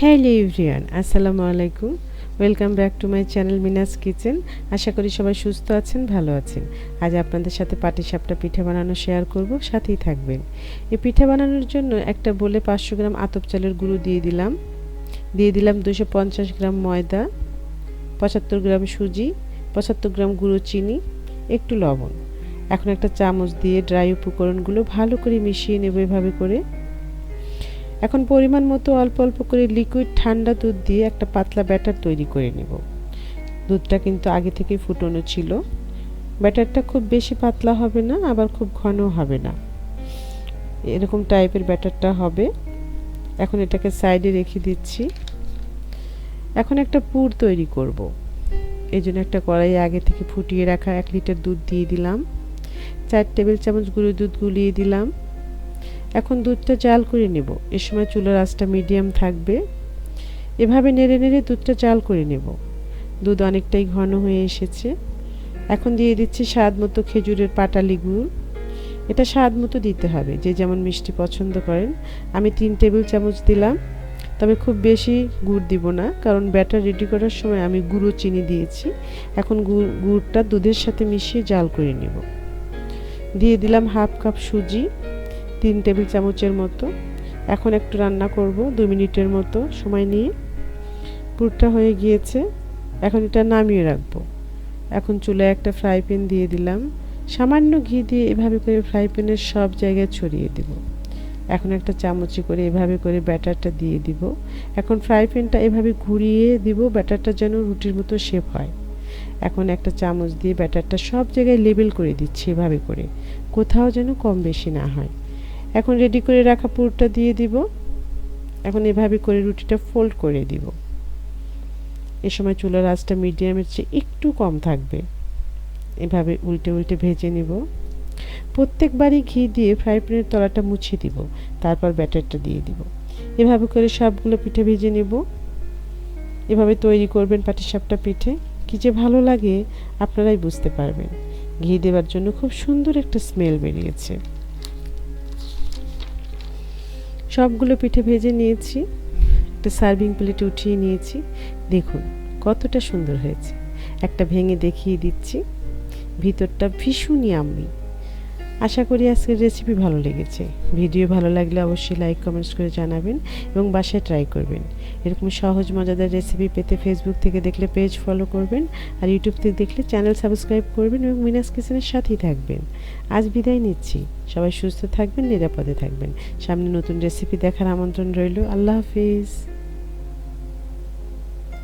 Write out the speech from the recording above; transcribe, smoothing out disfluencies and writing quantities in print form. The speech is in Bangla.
হ্যালো এভরিওয়ান, আসসালামু আলাইকুম। Welcome back to my channel Mina's kitchen. আশা করি সবাই সুস্থ আছেন, ভালো আছেন। আজ আপনাদের সাথে পাটিসাপটা পিঠা বানানো শেয়ার করব, সাথেই থাকবেন। এই পিঠা বানানোর জন্য একটা বলে 500 গ্রাম আতপ চালের গুঁড়ো দিয়ে দিলাম 250 গ্রাম ময়দা, 75 গ্রাম সুজি, 75 গ্রাম গুঁড়ো চিনি, একটু লবণ। এখন একটা চামচ দিয়ে ড্রাই উপকরণগুলো ভালো করে মিশিয়ে নেব এভাবে করে। এখন পরিমাণ মতো অল্প অল্প করে লিকুইড ঠান্ডা দুধ দিয়ে একটা পাতলা ব্যাটার তৈরি করে নেব। দুধটা কিন্তু আগে থেকেই ফুটানো ছিল। ব্যাটারটা খুব বেশি পাতলা হবে না, আবার খুব ঘনও হবে না, এরকম টাইপের ব্যাটারটা হবে। এখন এটাকে সাইডে রেখে দিচ্ছি। এখন একটা পুর তৈরি করব। এই জন্য একটা কড়াইয়ে আগে থেকে ফুটিয়ে রাখা 1 লিটার দুধ দিয়ে দিলাম। 4 টেবিল চামচ গুঁড়ো দুধ গুলিয়ে দিলাম। এখন দুধটা জাল করে নেব। এ সময় চুলার আঁচটা মিডিয়াম থাকবে। এভাবে নেড়ে নেড়ে দুধটা জাল করে নেব। দুধ অনেকটাই ঘন হয়ে এসেছে। এখন দিয়ে দিচ্ছি স্বাদ মতো খেজুরের পাটালি গুড়। এটা স্বাদ মতো দিতে হবে, যে যেমন মিষ্টি পছন্দ করেন। আমি 3 টেবিল চামচ দিলাম, তবে খুব বেশি গুড় দিব না, কারণ ব্যাটার রেডি করার সময় আমি গুঁড়ো চিনি দিয়েছি। এখন গুড়টা দুধের সাথে মিশিয়ে জাল করে নেব। দিয়ে দিলাম হাফ কাপ সুজি, 3 টেবিল চামচের মতো। এখন একটু রান্না করব 2 মিনিটের মতো সময় নিয়ে। পুরটা হয়ে গিয়েছে, এখন এটা নামিয়ে রাখবো। এখন চুলায় একটা ফ্রাই প্যান দিয়ে দিলাম। সামান্য ঘি দিয়ে এভাবে করে ফ্রাই প্যানের সব জায়গায় ছড়িয়ে দেব। এখন একটা চামচে করে এভাবে করে ব্যাটারটা দিয়ে দিব। এখন ফ্রাই প্যানটা এভাবে ঘুরিয়ে দিব, ব্যাটারটা যেন রুটির মতো শেপ হয়। এখন একটা চামচ দিয়ে ব্যাটারটা সব জায়গায় লেবেল করে দিচ্ছি এভাবে করে, কোথাও যেন কম বেশি না হয়। এখন রেডি করে রাখা পুরটা দিয়ে দিব। এখন এভাবে করে রুটিটা ফোল্ড করে দিব। এ সময় চুলার আঁচটা মিডিয়ামের চেয়ে একটু কম থাকবে। এভাবে উল্টে উল্টে ভেজে নিব। প্রত্যেকবারই ঘি দিয়ে ফ্রাই প্যানের তলাটা মুছে দিব, তারপর ব্যাটারটা দিয়ে দিব। এভাবে করে সবগুলো পিঠে ভেজে নেব। এভাবে তৈরি করবেন পাটিসাপটা পিঠে। কি যে ভালো লাগে আপনারাই বুঝতে পারবেন। ঘি দেওয়ার জন্য খুব সুন্দর একটা স্মেল বেরিয়েছে। সবগুলো পিঠে ভেজে নিয়েছি, একটা সার্ভিং প্লেটে উঠিয়ে নিয়েছি। দেখুন কতটা সুন্দর হয়েছে। একটা ভেঙে দেখিয়ে দিচ্ছি। ভিতরটা ভীষণ ইয়াম্মি। আশা করি আজকের রেসিপি ভালো লেগেছে। ভিডিও ভালো লাগলে অবশ্যই লাইক কমেন্টস করে জানাবেন এবং বাসায় ট্রাই করবেন। এরকম সহজ মজাদার রেসিপি পেতে ফেসবুক থেকে দেখলে পেজ ফলো করবেন, আর ইউটিউব থেকে দেখলে চ্যানেল সাবস্ক্রাইব করবেন এবং মিনাস কিচেনের সাথেই থাকবেন। আজ বিদায় নিচ্ছি। সবাই সুস্থ থাকবেন, নিরাপদে থাকবেন। সামনে নতুন রেসিপি দেখার আমন্ত্রণ রইল। আল্লাহ হাফিজ।